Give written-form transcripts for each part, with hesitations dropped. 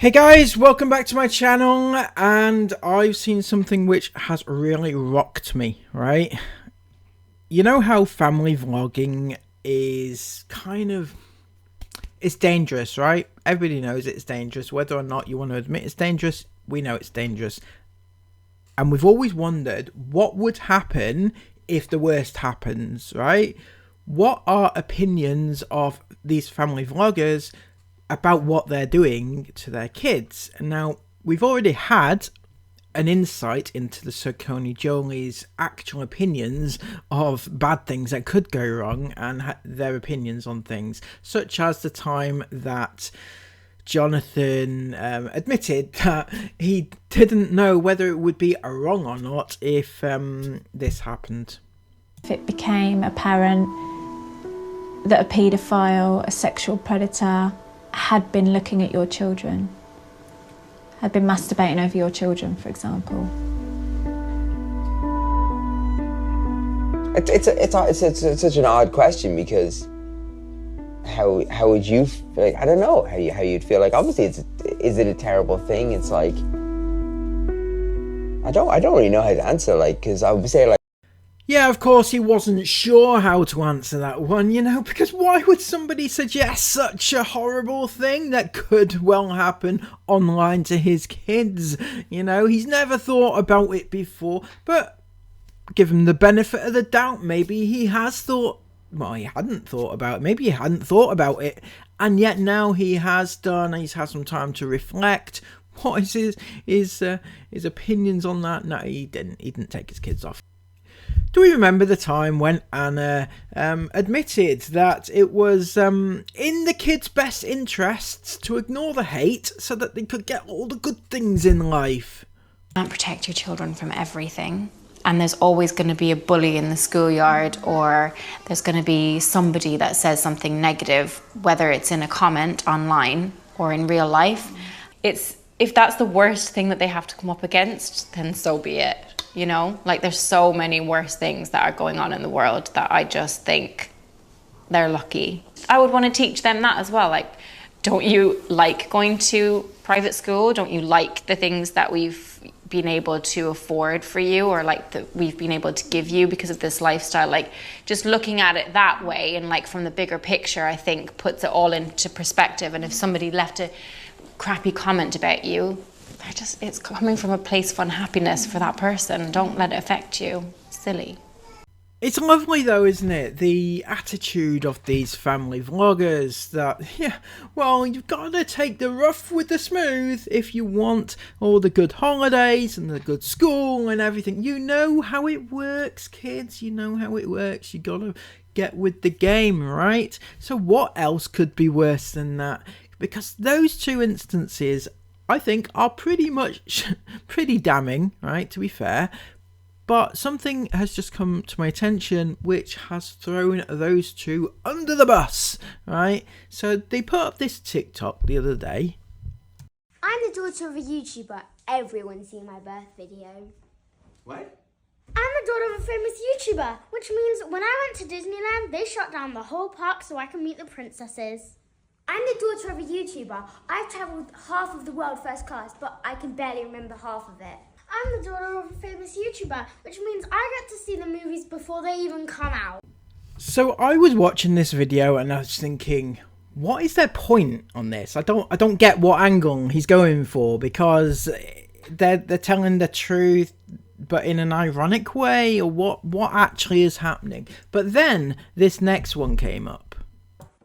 Hey guys, welcome back to my channel, and I've seen something which has really rocked me, right? You know how family vlogging is it's dangerous, right? Everybody knows it's dangerous, whether or not you want to admit it's dangerous, we know it's dangerous. And we've always wondered what would happen if the worst happens, right? What are opinions of these family vloggers about what they're doing to their kids? And now we've already had an insight into the Saccone Jolys' actual opinions of bad things that could go wrong and their opinions on things, such as the time that Jonathan admitted that he didn't know whether it would be wrong or not if this happened. If it became apparent that a paedophile, a sexual predator, had been looking at your children, had been masturbating over your children, for example. It's such an odd question, because how would you feel? I don't know how you'd feel. Like, obviously is it a terrible thing? It's like, I don't really know how to answer, like, because I would say, like, yeah, of course he wasn't sure how to answer that one, you know, because why would somebody suggest such a horrible thing that could well happen online to his kids? You know, he's never thought about it before, but give him the benefit of the doubt. Maybe he has thought, well, he hadn't thought about it. Maybe he hadn't thought about it, and yet now he has done, and he's had some time to reflect. What is his opinions on that? No, he didn't take his kids off. Do we remember the time when Anna admitted that it was in the kids' best interests to ignore the hate so that they could get all the good things in life? You can't protect your children from everything, and there's always going to be a bully in the schoolyard, or there's going to be somebody that says something negative, whether it's in a comment online or in real life. If that's the worst thing that they have to come up against, then so be it. You know, like, there's so many worse things that are going on in the world that I just think they're lucky. I would want to teach them that as well. Like, don't you like going to private school? Don't you like the things that we've been able to afford for you, or like that we've been able to give you because of this lifestyle? Like, just looking at it that way and like from the bigger picture, I think puts it all into perspective. And if somebody left a crappy comment about you, it's coming from a place of unhappiness for that person. Don't let it affect you. Silly. It's lovely though, isn't it? The attitude of these family vloggers that, yeah, well, you've got to take the rough with the smooth if you want all the good holidays and the good school and everything. You know how it works, kids. You know how it works. You got to get with the game, right? So what else could be worse than that? Because those two instances, I think, are pretty damning, right, to be fair. But something has just come to my attention which has thrown those two under the bus, right? So they put up this TikTok the other day. I'm the daughter of a YouTuber. Everyone's seen my birth video. what? I'm the daughter of a famous YouTuber, which means when I went to Disneyland, they shut down the whole park so I can meet the princesses. I'm the daughter of a YouTuber. I've travelled half of the world first class, but I can barely remember half of it. I'm the daughter of a famous YouTuber, which means I get to see the movies before they even come out. So I was watching this video and I was thinking, what is their point on this? I don't get what angle he's going for, because they're telling the truth but in an ironic way, or what actually is happening? But then this next one came up.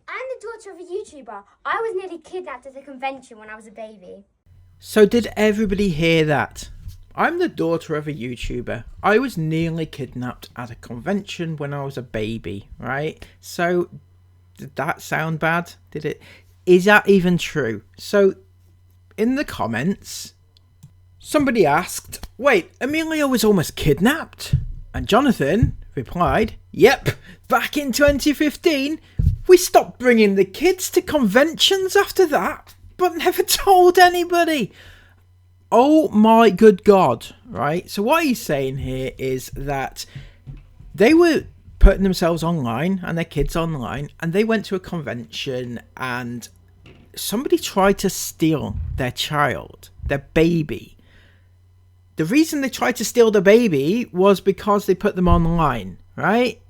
I'm the daughter of a YouTuber. I was nearly kidnapped at a convention when I was a baby. So did everybody hear that? I'm the daughter of a YouTuber. I was nearly kidnapped at a convention when I was a baby, right? So did that sound bad? Did it? Is that even true? So in the comments, somebody asked, wait, Amelia was almost kidnapped? And Jonathan replied, yep, back in 2015, we stopped bringing the kids to conventions after that, but never told anybody. Oh my good God, right? So what he's saying here is that they were putting themselves online and their kids online, and they went to a convention and somebody tried to steal their child, their baby. The reason they tried to steal the baby was because they put them online, right?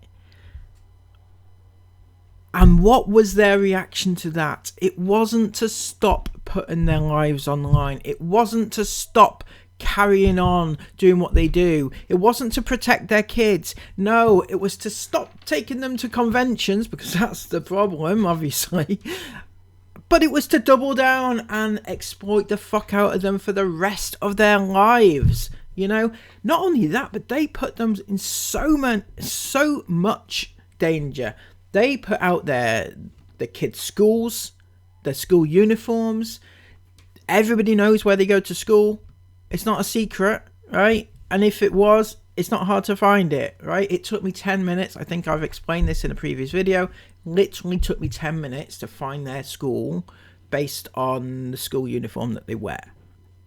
And what was their reaction to that? It wasn't to stop putting their lives online. It wasn't to stop carrying on doing what they do. It wasn't to protect their kids. No, it was to stop taking them to conventions, because that's the problem, obviously. But it was to double down and exploit the fuck out of them for the rest of their lives. You know, not only that, but they put them in so much danger. They put out the kids' schools, their school uniforms. Everybody knows where they go to school. It's not a secret, right? And if it was, it's not hard to find it, right? It took me 10 minutes. I think I've explained this in a previous video. Literally took me 10 minutes to find their school based on the school uniform that they wear,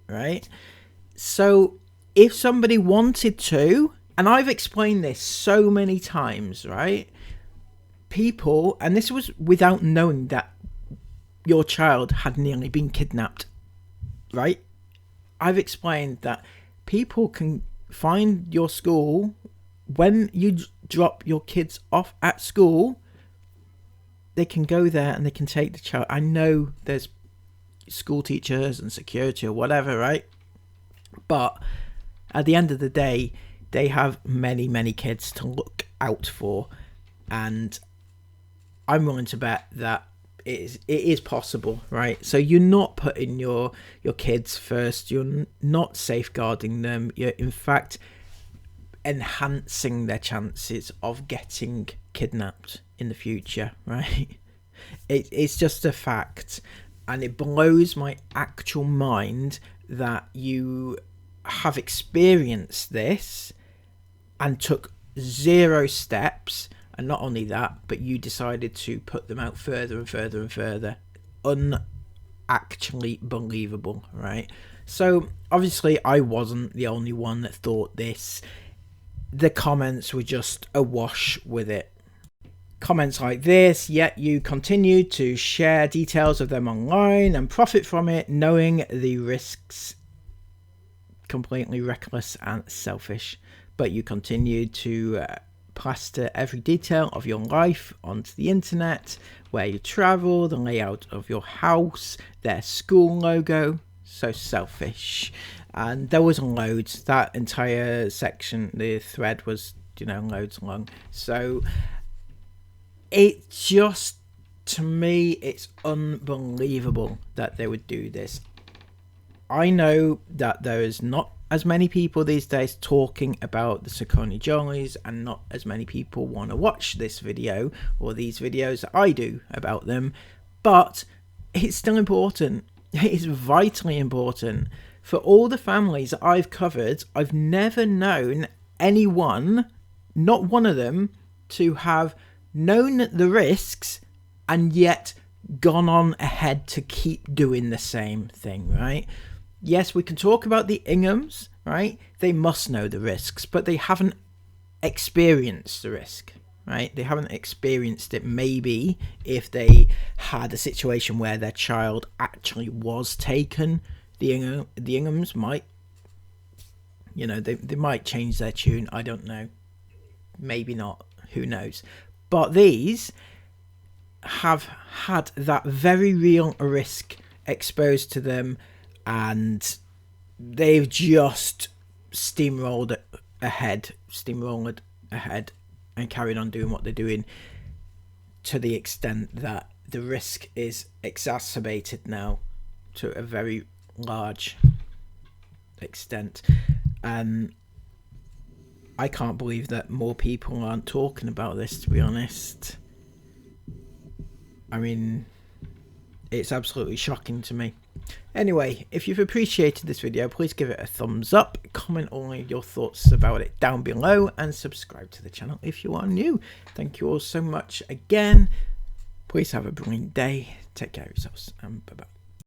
right? So if somebody wanted to, and I've explained this so many times, right? People, and this was without knowing that your child had nearly been kidnapped, right? I've explained that people can find your school when you drop your kids off at school. They can go there and they can take the child. I know there's school teachers and security or whatever, right? But at the end of the day, they have many, many kids to look out for. And I'm willing to bet that it is possible, right? So you're not putting your kids first. You're not safeguarding them. You're, in fact, enhancing their chances of getting kidnapped in the future, right? It's just a fact, and it blows my actual mind that you have experienced this and took 0 steps, and not only that, but you decided to put them out further and further and further. Unactually believable, right? So obviously I wasn't the only one that thought this. The comments were just awash with it. Comments like this: yet you continue to share details of them online and profit from it, knowing the risks. Completely reckless and selfish. But you continue to plaster every detail of your life onto the internet, where you travel, the layout of your house, their school logo. So selfish. And there was loads. That entire section, the thread was, loads long. So it just, to me, it's unbelievable that they would do this. I know that there is not as many people these days talking about the Saccone Jolys, and not as many people want to watch this video or these videos that I do about them, but it's still important. It is vitally important. For all the families that I've covered, I've never known anyone, not one of them, to have known the risks and yet gone on ahead to keep doing the same thing, right? Yes, we can talk about the Inghams, right? They must know the risks, but they haven't experienced the risk, right? They haven't experienced it. Maybe if they had a situation where their child actually was taken, the Inghams might, they might change their tune. I don't know. Maybe not. Who knows? But these have had that very real risk exposed to them, and they've just steamrolled ahead and carried on doing what they're doing, to the extent that the risk is exacerbated now to a very large extent. I can't believe that more people aren't talking about this, to be honest. I mean, it's absolutely shocking to me. Anyway, if you've appreciated this video, please give it a thumbs up, comment all your thoughts about it down below, and subscribe to the channel if you are new. Thank you all so much again. Please have a brilliant day. Take care of yourselves, and bye-bye.